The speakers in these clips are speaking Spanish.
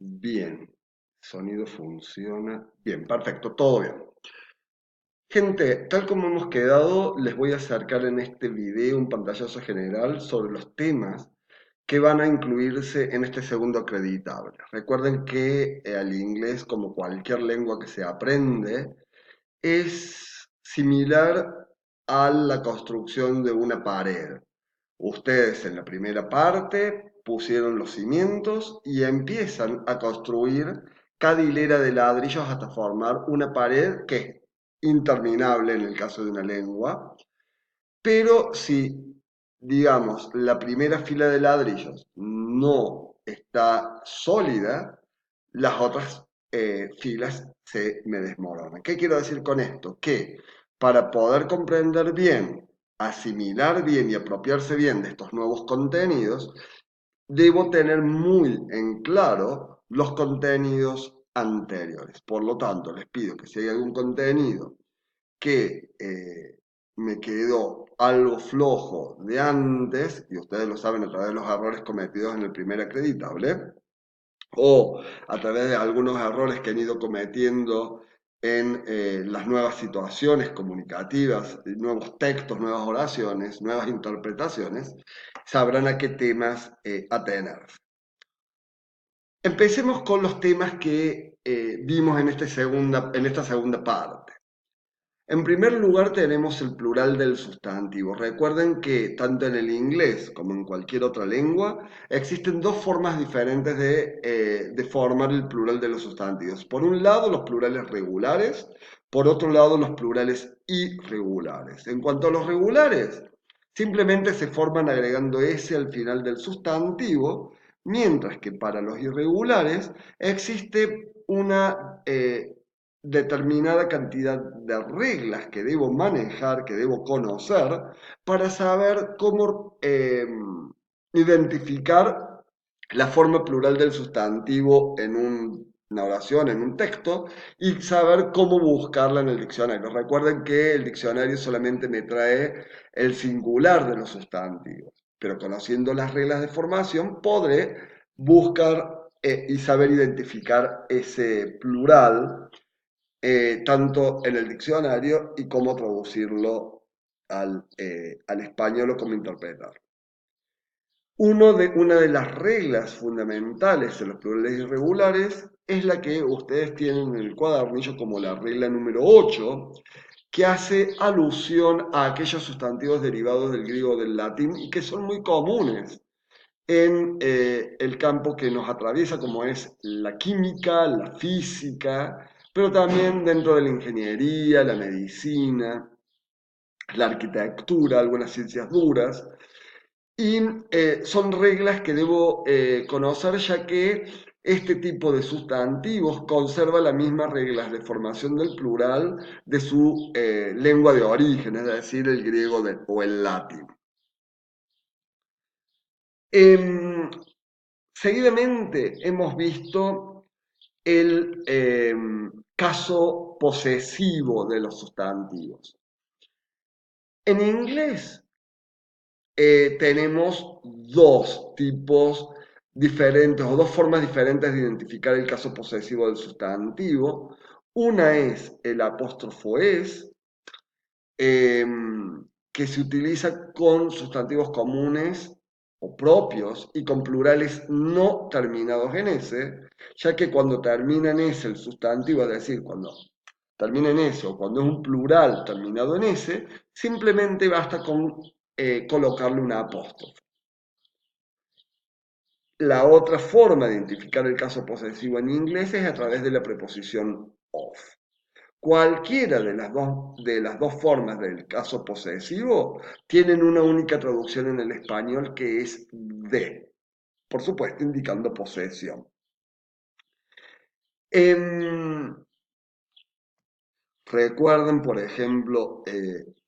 Bien, sonido funciona. Bien, perfecto, todo bien. Gente, tal como hemos quedado, les voy a acercar en este video un pantallazo general sobre los temas que van a incluirse en este segundo acreditable. Recuerden que el inglés, como cualquier lengua que se aprende, es similar a la construcción de una pared. Ustedes en la primera parte pusieron los cimientos y empiezan a construir cada hilera de ladrillos hasta formar una pared que es interminable en el caso de una lengua, pero si, digamos, la primera fila de ladrillos no está sólida, las otras filas se me desmoronan. ¿Qué quiero decir con esto? Que para poder comprender bien, asimilar bien y apropiarse bien de estos nuevos contenidos, debo tener muy en claro los contenidos anteriores. Por lo tanto, les pido que si hay algún contenido que me quedó algo flojo de antes, y ustedes lo saben a través de los errores cometidos en el primer acreditable, o a través de algunos errores que han ido cometiendo en las nuevas situaciones comunicativas, nuevos textos, nuevas oraciones, nuevas interpretaciones, sabrán a qué temas atenerse. Empecemos con los temas que vimos en esta segunda parte. En primer lugar tenemos el plural del sustantivo. Recuerden que tanto en el inglés como en cualquier otra lengua existen dos formas diferentes de formar el plural de los sustantivos. Por un lado los plurales regulares, por otro lado los plurales irregulares. En cuanto a los regulares, simplemente se forman agregando S al final del sustantivo, mientras que para los irregulares existe una determinada cantidad de reglas que debo manejar, que debo conocer, para saber cómo identificar la forma plural del sustantivo en una oración, en un texto, y saber cómo buscarla en el diccionario. Recuerden que el diccionario solamente me trae el singular de los sustantivos, pero conociendo las reglas de formación podré buscar y saber identificar ese plural tanto en el diccionario y cómo traducirlo al español o cómo interpretarlo. Una de las reglas fundamentales de los plurales irregulares es la que ustedes tienen en el cuadernillo como la regla número 8, que hace alusión a aquellos sustantivos derivados del griego o del latín y que son muy comunes en el campo que nos atraviesa, como es la química, la física, pero también dentro de la ingeniería, la medicina, la arquitectura, algunas ciencias duras. Y son reglas que debo conocer ya que este tipo de sustantivos conserva las mismas reglas de formación del plural de su lengua de origen, es decir, el griego o el latín. Seguidamente hemos visto el caso posesivo de los sustantivos. En inglés tenemos dos tipos diferentes o dos formas diferentes de identificar el caso posesivo del sustantivo. Una es el apóstrofo es, que se utiliza con sustantivos comunes o propios y con plurales no terminados en S, ya que cuando termina en S el sustantivo, es decir, cuando termina en S o cuando es un plural terminado en S, simplemente basta con colocarle una apóstrofe. La otra forma de identificar el caso posesivo en inglés es a través de la preposición of. Cualquiera de las dos formas del caso posesivo tienen una única traducción en el español que es de, por supuesto indicando posesión. Em, Recuerden, por ejemplo,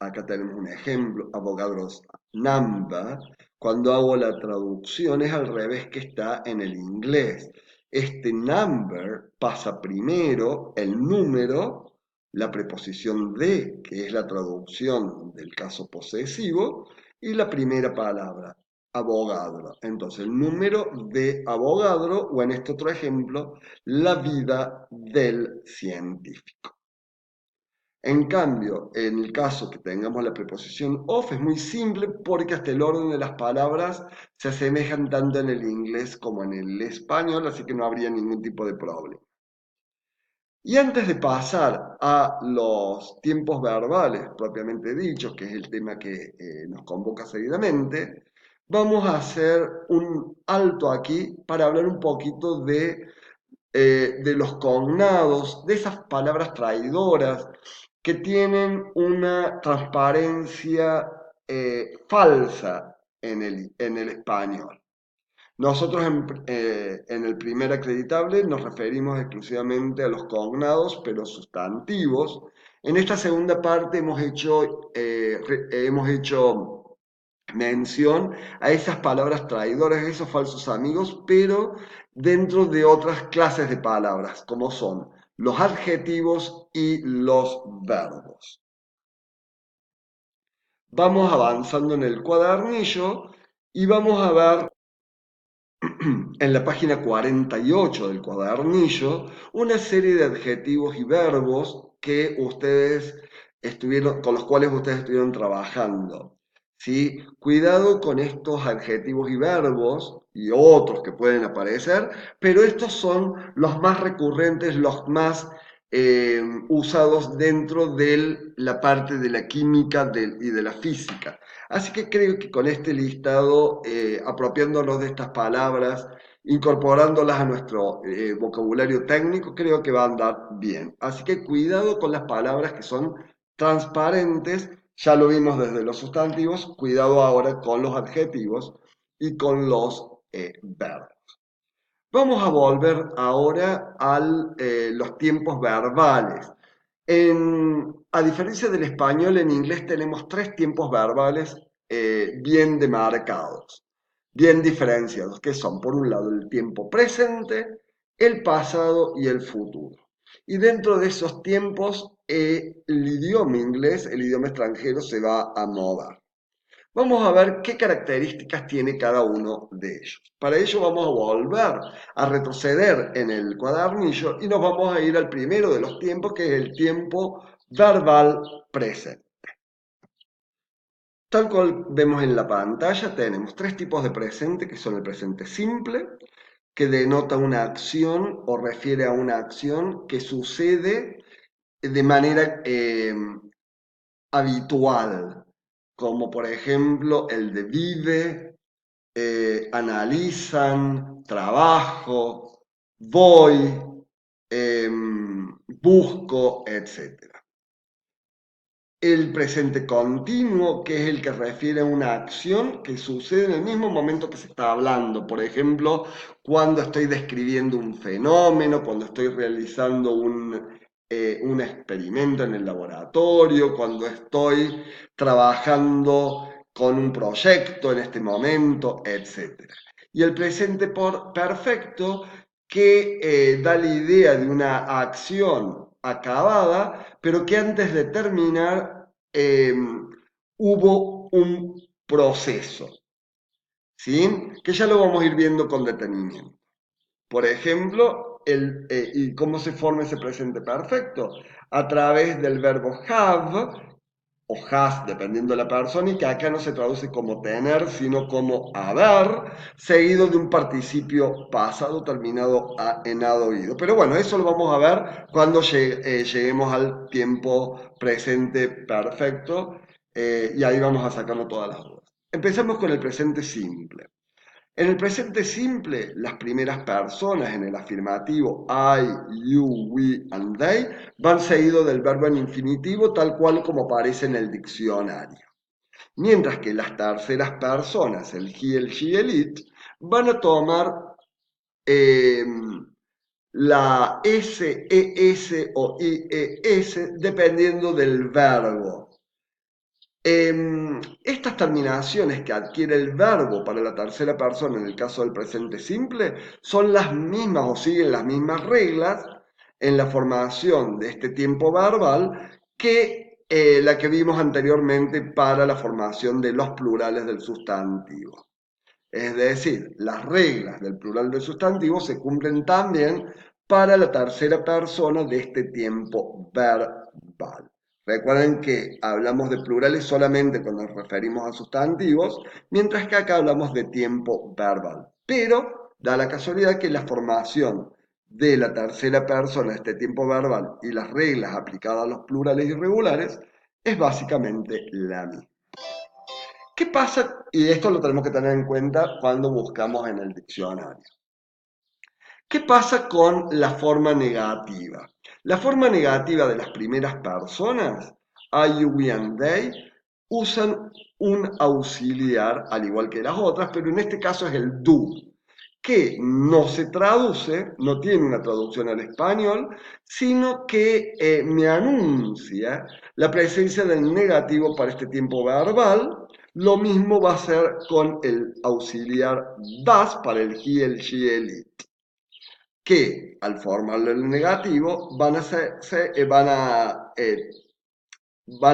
acá tenemos un ejemplo, Avogadro's number, cuando hago la traducción es al revés que está en el inglés. Este number pasa primero el número, la preposición de, que es la traducción del caso posesivo, y la primera palabra. Avogadro. Entonces, el número de Avogadro, o en este otro ejemplo, la vida del científico. En cambio, en el caso que tengamos la preposición of, es muy simple porque hasta el orden de las palabras se asemejan tanto en el inglés como en el español, así que no habría ningún tipo de problema. Y antes de pasar a los tiempos verbales propiamente dichos, que es el tema que nos convoca seguidamente, vamos a hacer un alto aquí para hablar un poquito de los cognados, de esas palabras traidoras que tienen una transparencia falsa en el español. Nosotros en el primer acreditable nos referimos exclusivamente a los cognados, pero sustantivos. En esta segunda parte hemos hecho mención a esas palabras traidoras, a esos falsos amigos, pero dentro de otras clases de palabras, como son los adjetivos y los verbos. Vamos avanzando en el cuadernillo y vamos a ver en la página 48 del cuadernillo una serie de adjetivos y verbos que con los cuales ustedes estuvieron trabajando. ¿Sí? Cuidado con estos adjetivos y verbos y otros que pueden aparecer, pero estos son los más recurrentes, los más usados dentro de la parte de la química y de la física. Así que creo que con este listado, apropiándonos de estas palabras, incorporándolas a nuestro vocabulario técnico, creo que va a andar bien. Así que cuidado con las palabras que son transparentes, ya lo vimos desde los sustantivos, cuidado ahora con los adjetivos y con los verbos. Vamos a volver ahora a los tiempos verbales. A diferencia del español, en inglés tenemos tres tiempos verbales bien demarcados, bien diferenciados, que son, por un lado, el tiempo presente, el pasado y el futuro. Y dentro de esos tiempos, el idioma inglés, el idioma extranjero, se va a mover. Vamos a ver qué características tiene cada uno de ellos. Para ello vamos a volver a retroceder en el cuadernillo y nos vamos a ir al primero de los tiempos, que es el tiempo verbal presente. Tal cual vemos en la pantalla, tenemos tres tipos de presente, que son el presente simple, que denota una acción o refiere a una acción que sucede de manera habitual, como por ejemplo el de vive, analizan, trabajo, voy, busco, etc. El presente continuo, que es el que refiere a una acción que sucede en el mismo momento que se está hablando. Por ejemplo, cuando estoy describiendo un fenómeno, cuando estoy realizando un experimento en el laboratorio, cuando estoy trabajando con un proyecto en este momento, etc. Y el presente perfecto, que da la idea de una acción acabada, pero que antes de terminar hubo un proceso, ¿sí? Que ya lo vamos a ir viendo con detenimiento. Por ejemplo, ¿y cómo se forma ese presente perfecto? A través del verbo have o has, dependiendo de la persona, y que acá no se traduce como tener, sino como haber, seguido de un participio pasado terminado en ado oído. Pero bueno, eso lo vamos a ver cuando lleguemos al tiempo presente perfecto, y ahí vamos a sacarnos todas las dudas. Empecemos con el presente simple. En el presente simple, las primeras personas en el afirmativo I, you, we and they van seguido del verbo en infinitivo tal cual como aparece en el diccionario. Mientras que las terceras personas, el he, el she, el it, van a tomar eh, la S, ES o IES dependiendo del verbo. Estas terminaciones que adquiere el verbo para la tercera persona en el caso del presente simple son las mismas o siguen las mismas reglas en la formación de este tiempo verbal que la que vimos anteriormente para la formación de los plurales del sustantivo. Es decir, las reglas del plural del sustantivo se cumplen también para la tercera persona de este tiempo verbal. Recuerden que hablamos de plurales solamente cuando nos referimos a sustantivos, mientras que acá hablamos de tiempo verbal. Pero da la casualidad que la formación de la tercera persona de este tiempo verbal y las reglas aplicadas a los plurales irregulares es básicamente la misma. ¿Qué pasa? Y esto lo tenemos que tener en cuenta cuando buscamos en el diccionario. ¿Qué pasa con la forma negativa? La forma negativa de las primeras personas, I, you, we and they, usan un auxiliar, al igual que las otras, pero en este caso es el do, que no se traduce, no tiene una traducción al español, sino que me anuncia la presencia del negativo para este tiempo verbal. Lo mismo va a ser con el auxiliar das para el he, el she, el it, que al formarlo el negativo van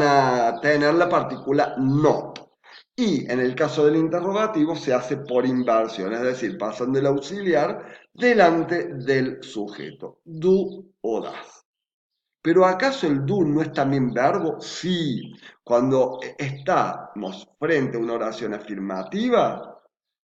a tener la partícula not. Y en el caso del interrogativo se hace por inversión, es decir, pasan del auxiliar delante del sujeto, do o das. ¿Pero acaso el do no es también verbo? Sí, cuando estamos frente a una oración afirmativa,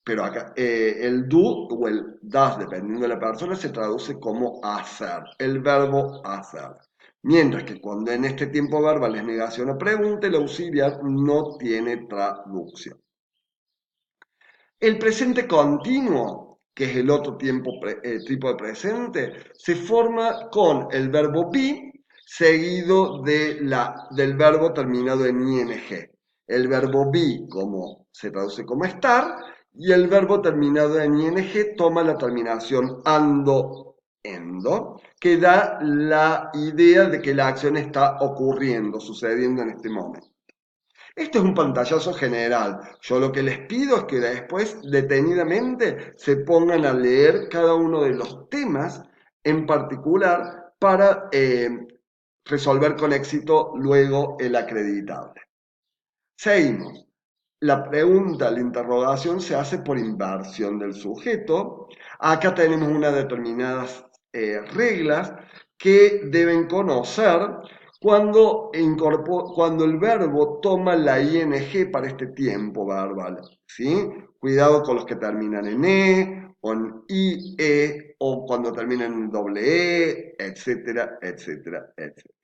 pero acá el do o el das, dependiendo de la persona, se traduce como hacer, el verbo hacer. Mientras que cuando en este tiempo verbal es negación o pregunta, el auxiliar no tiene traducción. El presente continuo, que es el otro tipo de presente, se forma con el verbo be seguido del verbo terminado en ing. El verbo be se traduce como estar y el verbo terminado en ing toma la terminación ando, endo, que da la idea de que la acción está ocurriendo, sucediendo en este momento. Esto es un pantallazo general. Yo lo que les pido es que después detenidamente se pongan a leer cada uno de los temas en particular para resolver con éxito luego el acreditable. Seguimos. La pregunta, la interrogación se hace por inversión del sujeto. Acá tenemos unas determinadas reglas que deben conocer cuando el verbo toma la ing para este tiempo verbal. ¿Sí? Cuidado con los que terminan en o en ie, o cuando terminan en doble e, etcétera, etcétera, etcétera.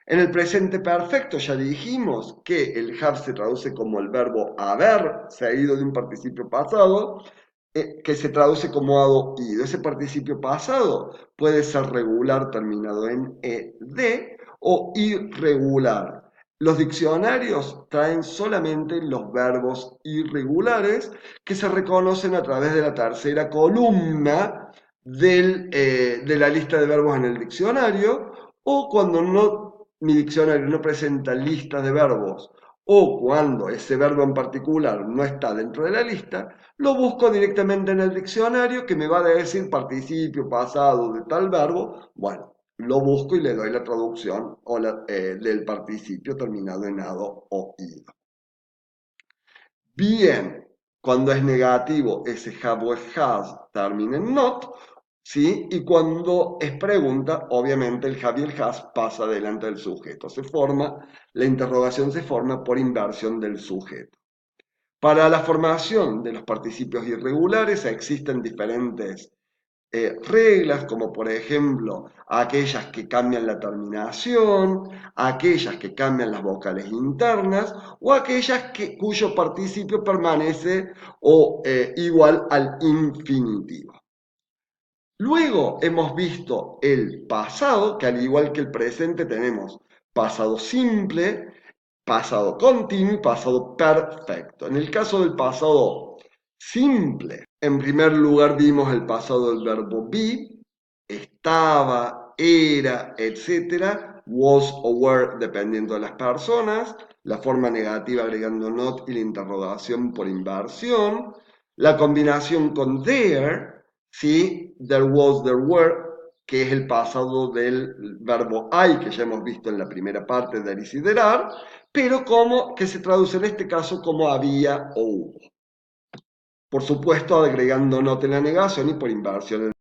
En el presente perfecto ya dijimos que el have se traduce como el verbo haber seguido de un participio pasado, que se traduce como hado ido. Ese participio pasado puede ser regular terminado en ed o irregular. Los diccionarios traen solamente los verbos irregulares que se reconocen a través de la tercera columna de la lista de verbos en el diccionario, o cuando mi diccionario no presenta listas de verbos, o cuando ese verbo en particular no está dentro de la lista, lo busco directamente en el diccionario que me va a decir participio pasado de tal verbo. Bueno, lo busco y le doy la traducción del participio terminado en ado o ido. Bien, cuando es negativo, ese have o has termina en not, ¿sí? Y cuando es pregunta, obviamente el have y el has pasa delante del sujeto. La interrogación se forma por inversión del sujeto. Para la formación de los participios irregulares existen diferentes reglas, como por ejemplo aquellas que cambian la terminación, aquellas que cambian las vocales internas o aquellas cuyo participio permanece igual al infinitivo. Luego hemos visto el pasado, que al igual que el presente tenemos pasado simple, pasado continuo y pasado perfecto. En el caso del pasado simple, en primer lugar vimos el pasado del verbo be, estaba, era, etc. Was o were dependiendo de las personas, la forma negativa agregando not y la interrogación por inversión, la combinación con there, ¿sí? There was, there were, que es el pasado del verbo hay, que ya hemos visto en la primera parte de desiderar, pero que se traduce en este caso como había o hubo. Por supuesto, agregando no te la negación y por inversión